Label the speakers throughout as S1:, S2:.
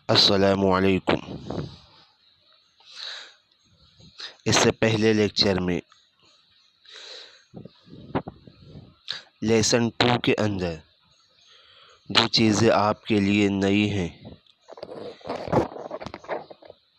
S1: السلام علیکم۔ اس سے پہلے لیکچر میں لیسن 2 کے اندر جو چیزیں آپ کے لیے نئی ہیں،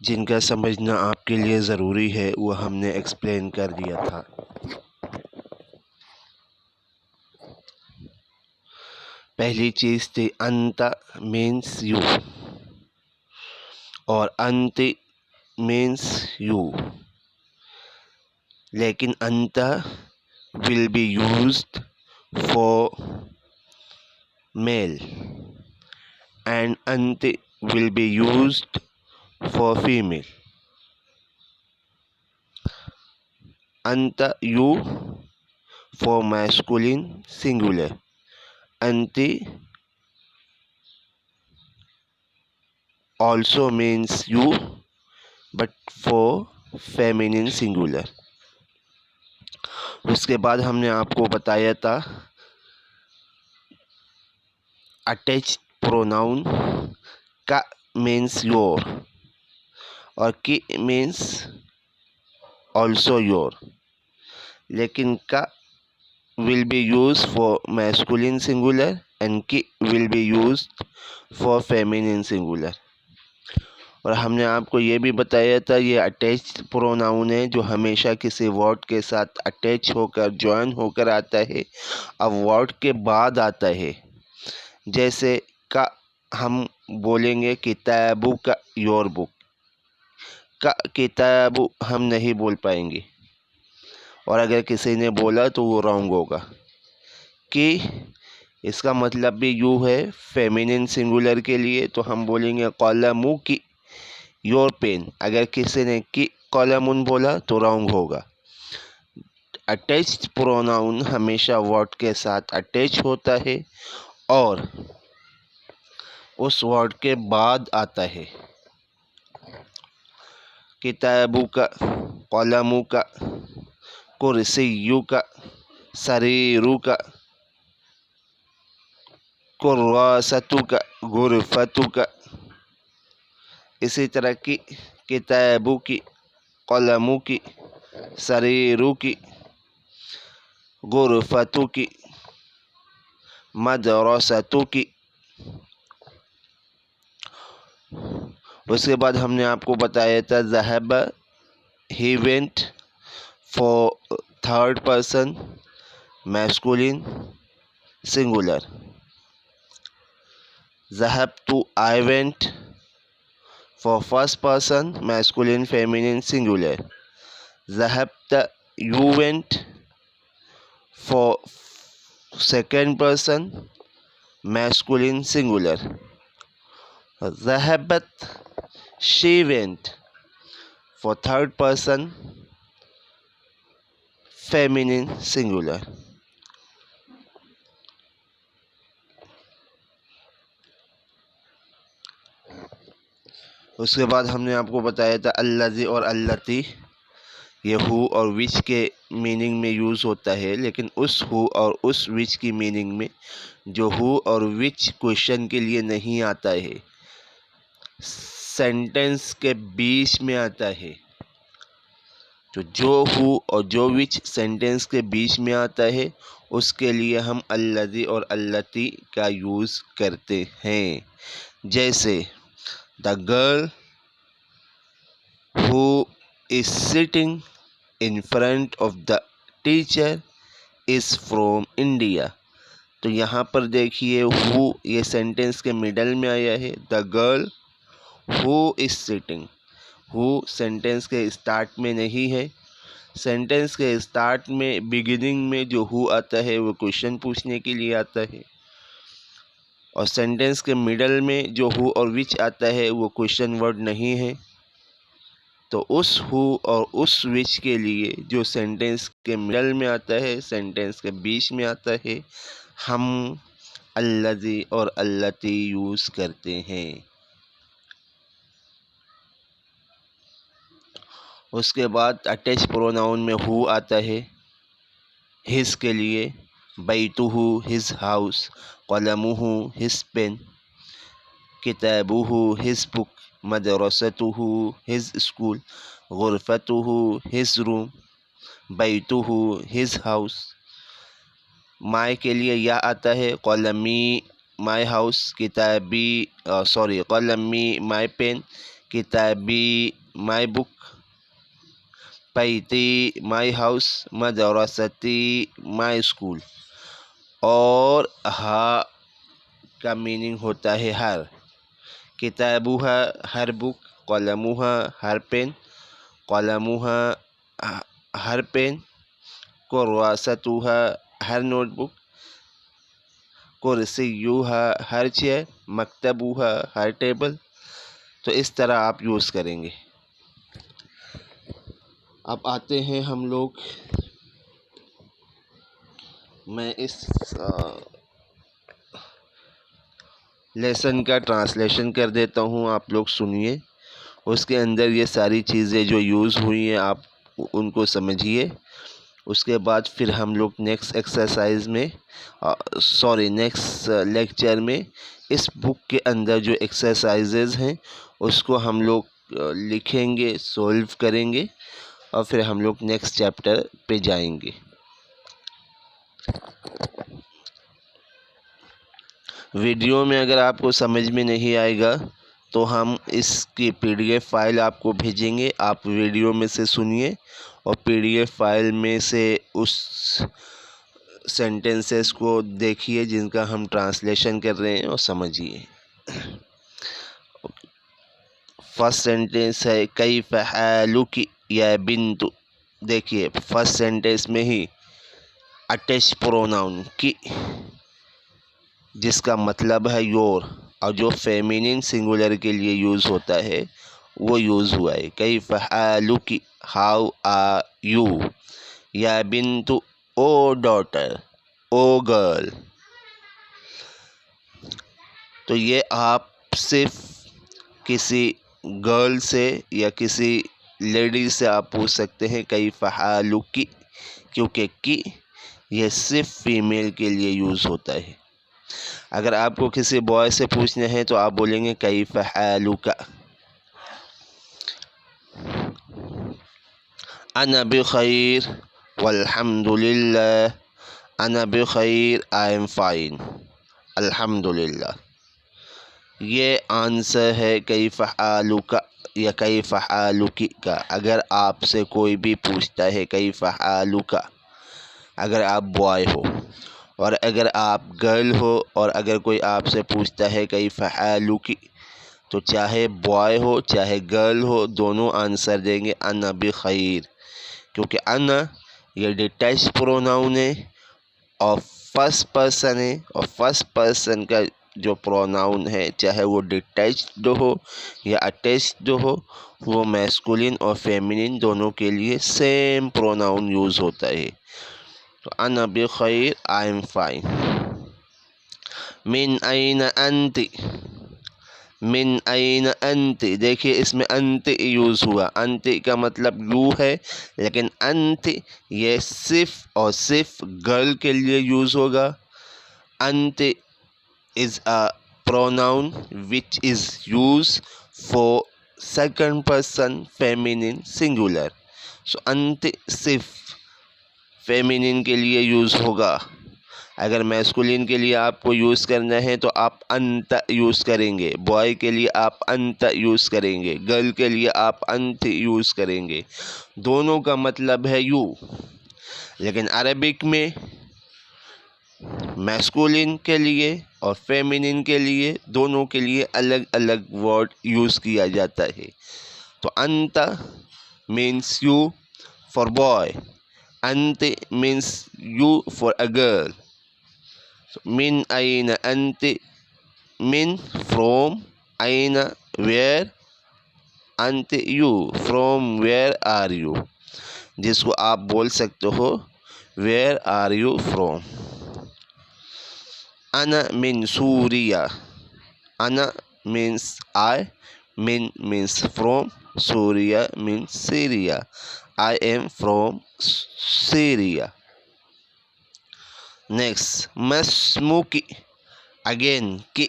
S1: جن کا سمجھنا آپ کے لیے ضروری ہے، وہ ہم نے ایکسپلین کر دیا تھا۔ پہلی چیز تھی انت مینس یو اور انتی مینس یو، لیکن انت will be used for male and anti will be used for female. Anta you for masculine singular, anti also means you but for feminine singular. اس کے بعد ہم نے آپ کو بتایا تھا اٹیچ پروناؤن کا مینس یور اور کی مینس آلسو یور، لیکن کا will be used for masculine singular and کی will be used for feminine singular. اور ہم نے آپ کو یہ بھی بتایا تھا یہ اٹیچ پروناؤن ہے جو ہمیشہ کسی ورڈ کے ساتھ اٹیچ ہو کر جوائن ہو کر آتا ہے، اب ورڈ کے بعد آتا ہے۔ جیسے کا ہم بولیں گے کتابو کا یور بک، کا کتابو ہم نہیں بول پائیں گے، اور اگر کسی نے بولا تو وہ رانگ ہوگا۔ کہ اس کا مطلب بھی یو ہے فیمینن سنگولر کے لیے، تو ہم بولیں گے قلمو کی یور پین، اگر کسی نے کی قلمون بولا تو رانگ ہوگا۔ اٹیچڈ پروناؤن ہمیشہ ورڈ کے ساتھ اٹیچ ہوتا ہے اور اس ورڈ کے بعد آتا ہے۔ کتابو کا، قلمو کا، کرسیو کا، سریرو کا، کراستو کا، غرفتو کا، اسی طرح کی کتابو کی، قلمو کی، سریرو کی، غرفتو کی، مدرستو کی۔ اس کے بعد ہم نے آپ کو بتایا تھا ذہب ہی went for third person masculine singular, ذہبتو I went for first person masculine feminine singular، ذهبت you went for second person masculine singular، ذهبت she went for third person feminine singular۔ اس کے بعد ہم نے آپ کو بتایا تھا الذی اور اللتی، یہ ہو اور وچ کے میننگ میں یوز ہوتا ہے، لیکن اس ہو اور اس وچ کی میننگ میں جو ہو اور وچ کوشچن کے لیے نہیں آتا ہے، سینٹنس کے بیچ میں آتا ہے۔ تو جو ہو اور جو وچ سینٹنس کے بیچ میں آتا ہے اس کے لیے ہم الذی اور اللتی کا یوز کرتے ہیں۔ جیسے The girl who is sitting in front of the teacher is from India۔ تو یہاں پر دیکھیے who یہ سینٹنس کے مڈل میں آیا ہے، the girl who is sitting، who sentence کے اسٹارٹ میں نہیں ہے۔ سینٹنس کے اسٹارٹ میں بگننگ میں جو who آتا ہے وہ کوشچن پوچھنے کے لیے آتا ہے، اور سینٹنس کے مڈل میں جو ہو اور وچ آتا ہے وہ کوشچن ورڈ نہیں ہے۔ تو اس ہو اور اس وچ کے لیے جو سینٹنس کے مڈل میں آتا ہے، سینٹنس کے بیچ میں آتا ہے، ہم الذی اور اللتی یوز کرتے ہیں۔ اس کے بعد اٹیچ پروناؤن میں ہو آتا ہے ہز کے لیے، بیتہ ہز ہاؤس، قلمہ ہز پین، کتابہ his book, مدرستہ his school, غرفتہ his room, بیتہ his house. مائی کے لیے یا آتا ہے، قلمی مائی ہاؤس، کتابی قلمی مائی پین، کتابی مائی بک، بیتی مائی ہاؤس، مدرستی مائی اسکول. اور ہا کا میننگ ہوتا ہے ہر. کتابہ ہر بک، قلمہ ہر پین، قلمہ ہر پین، کرواستہ ہر نوٹ بک، کرسیہ ہر چیئر، مکتبہ ہر ٹیبل. تو اس طرح آپ یوز کریں گے. اب آتے ہیں ہم لوگ، میں اس لیسن کا ٹرانسلیشن کر دیتا ہوں، آپ لوگ سنیے. اس کے اندر یہ ساری چیزیں جو یوز ہوئی ہیں آپ ان کو سمجھیے. اس کے بعد پھر ہم لوگ نیکسٹ لیکچر میں اس بک کے اندر جو ایکسرسائزز ہیں اس کو ہم لوگ لکھیں گے، سولو کریں گے، اور پھر ہم لوگ نیکسٹ چیپٹر پہ جائیں گے. ویڈیو میں اگر آپ کو سمجھ میں نہیں آئے گا تو ہم اس کی PDF فائل آپ کو بھیجیں گے. آپ ویڈیو میں سے سنیے اور PDF فائل میں سے اس سینٹنسز کو دیکھیے جن کا ہم ٹرانسلیشن کر رہے ہیں اور سمجھیے. فرسٹ سینٹنس ہے کیف حالک یا بنت. دیکھیے فرسٹ سینٹنس میں ہی اٹیچ پروناؤن کی، جس کا مطلب ہے یور، اور جو فیمینن سنگولر کے لیے یوز ہوتا ہے وہ یوز ہوا ہے. کیف حالک، ہاؤ آر یو. یا بنت، او ڈاٹر، او گرل. تو یہ آپ صرف کسی گرل سے یا کسی لیڈی سے آپ پوچھ سکتے ہیں کیف حالک، کیونکہ کی یہ صرف فیمیل کے لیے یوز ہوتا ہے. اگر آپ کو کسی بوائے سے پوچھنا ہے تو آپ بولیں گے کیف حالک. انا بخیر والحمد للہ. انا بخیر، آئی ایم فائن، الحمد للہ. یہ آنسر ہے کیف حالک یا کیف حالک کا. اگر آپ سے کوئی بھی پوچھتا ہے کیف حالک، اگر آپ بوائے ہو، اور اگر آپ گرل ہو اور اگر کوئی آپ سے پوچھتا ہے کیف حالک، تو چاہے بوائے ہو چاہے گرل ہو دونوں آنسر دیں گے انا بخیر. کیونکہ انا یہ ڈیٹیچ پروناؤن ہے اور فرسٹ پرسن ہے، اور فرسٹ پرسن کا جو پروناؤن ہے چاہے وہ ڈیٹیچڈ ہو یا اٹیچڈ ہو، وہ میسکولن اور فیمینن دونوں کے لیے سیم پروناؤن یوز ہوتا ہے. تو انا بخیر، آئی ایم فائن. من این انت. من این انت، دیکھیے اس میں انت یوز ہوا. انت کا مطلب یو ہے، لیکن انت یہ صرف اور صرف گرل کے لیے یوز ہوگا. انت is a pronoun which is used for second person feminine singular. So انت صرف فیمینن کے لیے یوز ہوگا. اگر میسکولین کے لیے آپ کو یوز کرنا ہے تو آپ انت یوز کریں گے. بوائے کے لیے آپ انت یوز کریں گے. گرل کے لیے آپ انت یوز کریں گے. دونوں کا مطلب ہے یو. لیکن عربک میں میسکولین کے لیے اور فیمینن کے لیے دونوں کے لیے الگ الگ ورڈ یوز کیا جاتا ہے. تو انت مینس یو فار بوائے، انت means you for a girl. من این انت، من فروم، این ویئر، انت you from where are you, جس کو آپ بول سکتے ہو ویئر آر یو فروم. انا من سوریا. انا means I, min means from, Surya means Syria. I am from Syria. Next, masmuki. Again ki.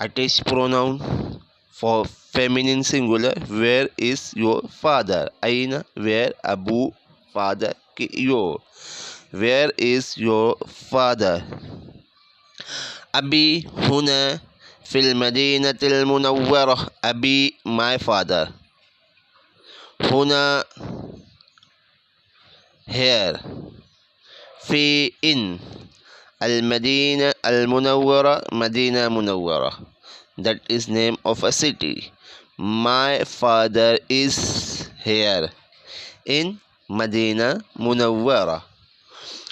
S1: attached pronoun for feminine singular. Where is your father? Aina, where? Abu, father. Your, where is your father? Abi huna fil madinatil munawwarah. Abi, my father. Huna, here. Fi, in. Al-Madina Al-Munawwara, Madina Munawwara. That is name of a city. My father is here in Madina Munawwara.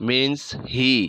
S1: means he.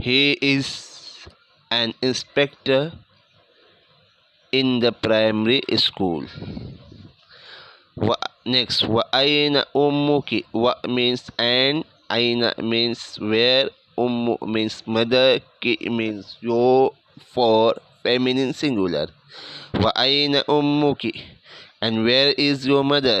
S1: he is an inspector in the primary school. Next, wa aina ummuki. Wa means and, aina means where, ummu means mother, ki means your, for feminine singular. Wa aina ummuki, and where is your mother?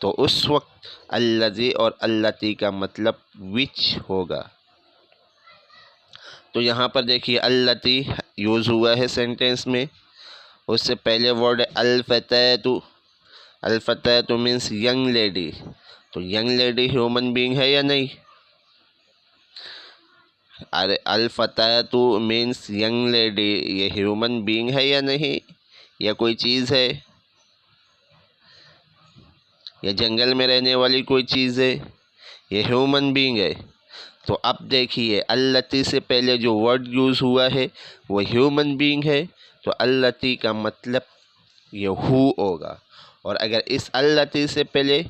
S1: تو اس وقت الذی اور اللتی کا مطلب وچ ہوگا. تو یہاں پر دیکھیے اللتی یوز ہوا ہے سینٹینس میں. اس سے پہلے ورڈ الفتاۃ. الفتاۃ مینس ینگ لیڈی. تو ینگ لیڈی ہیومن بینگ ہے یا نہیں؟ ارے الفتاۃ مینس ینگ لیڈی، یہ ہیومن بینگ ہے یا نہیں؟ یا کوئی چیز ہے؟ یا جنگل میں رہنے والی کوئی چیز ہے؟ یہ ہیومن بینگ ہے. تو اب دیکھیے اللتی سے پہلے جو ورڈ یوز ہوا ہے وہ ہیومن بینگ ہے، تو اللتی کا مطلب یہ ہو ہوگا. اور اگر اس اللتی سے پہلے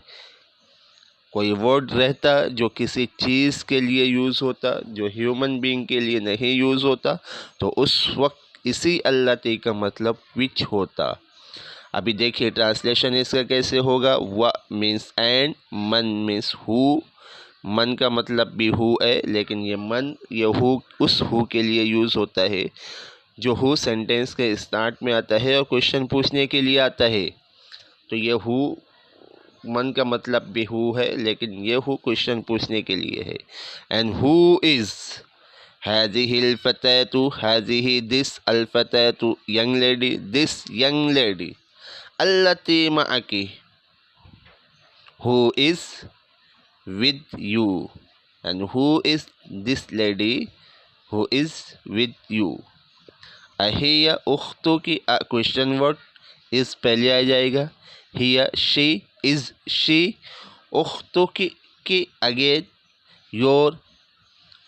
S1: کوئی ورڈ رہتا جو کسی چیز کے لیے یوز ہوتا، جو ہیومن بینگ کے لیے نہیں یوز ہوتا، تو اس وقت اسی اللتی کا مطلب وچ ہوتا. ابھی دیکھیے ٹرانسلیشن اس کا کیسے ہوگا. و مینس اینڈ، من مینس ہو. من کا مطلب بھی ہو ہے، لیکن یہ ہو اس ہو کے لیے یوز ہوتا ہے جو ہو سینٹینس کے اسٹارٹ میں آتا ہے اور کوشچن پوچھنے کے لیے آتا ہے. تو یہ ہو من کا مطلب بھی ہو ہے، لیکن یہ ہو کوشچن پوچھنے کے لیے ہے. اینڈ ہو از هذه الفتاة، هذه this الفتاة young lady، this young lady التي معك، who is with you. and who is this lady who is with you. اہیا اختو کی کوشچن ورڈ از پہلے آ جائے گا. ہیا شی از شی. اختو کی again your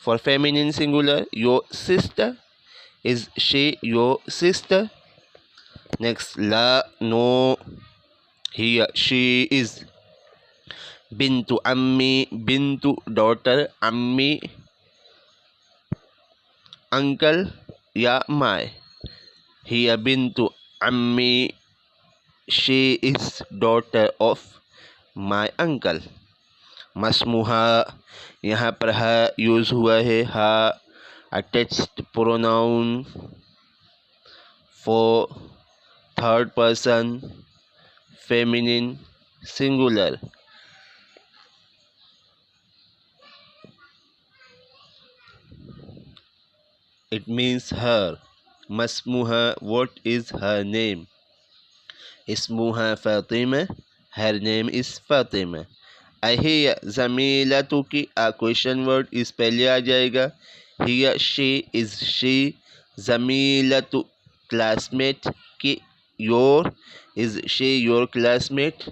S1: for feminine singular your sister. Is she your sister. Next لا no. ہیا شی از بنت امی. بنت ڈاٹر. امی انکل یا مائے. ہیا بنت امی. she is daughter of my uncle. مسموہا، یہاں پر ہا یوز ہوا ہے. ہا attached pronoun for third person feminine singular. it means her. مسموہا، what is her name. اسمها Fatima. her name is Fatima. اہیا زمیلتو کی کوشچن ورڈ اس پہلے آ جائے گا. ہیا شی از شی. زمیلتو کلاس میٹ کی your. Is she your classmate.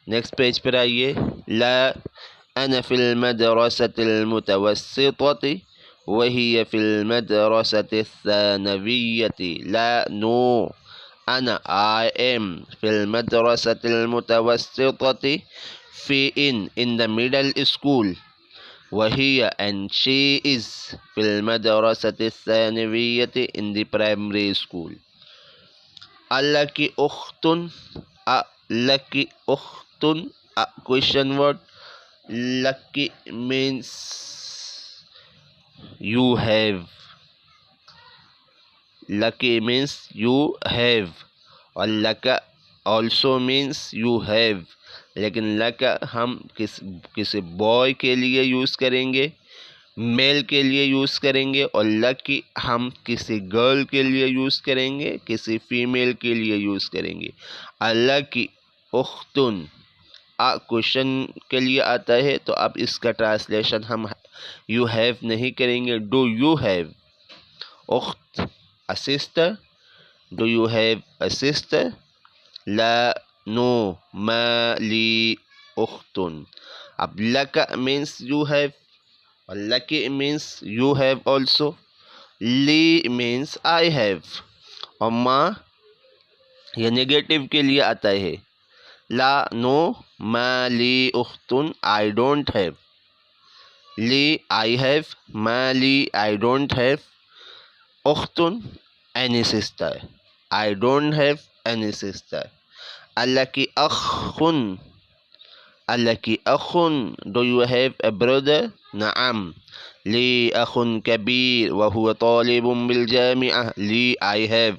S1: Next page پر آئیے. لا انا فی المدرسة المتوسطة وهي في المدرسة الثانوية. لا نو. أنا I am في المدرسة المتوسطة في in the middle school. وهي and she is في المدرسة الثانوية in the primary school. لك أخت. لك أخت question word. لك means you have. lucky means you have اور لکا also means you have. لیکن لکا ہم کسی بوائے کے لیے یوز کریں گے، میل کے لیے یوز کریں گے، اور لکی ہم کسی گرل کے لیے یوز کریں گے، کسی فیمیل کے لیے یوز کریں گے. لکی اختن کوشچن کے لیے آتا ہے، تو اب اس کا ٹرانسلیشن ہم یو ہیو نہیں کریں گے. ڈو یو ہیو اخت a sister. do you have a sister. لا no ما لي أخت. اب لك means you have اور lucky means you have also. لی means I have اور ما یہ نیگیٹو کے لیے آتا ہے. لا no ما لي أخت I don't have. لی I have. ما لي I don't have. أخت any sister. I don't have any sister. لك أخ. لك أخ do you have a brother. نعم. لي أخ كبير وهو طالب بالجامعة. لي I have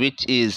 S1: which is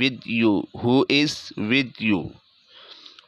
S1: with you, who is with you,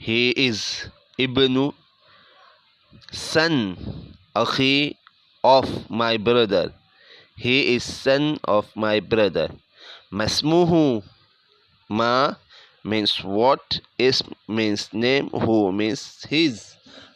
S1: he is ibnu son, akhi of my brother, he is son of my brother. Masmuhu, ma means what, ism means name, who means his.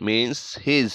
S1: means his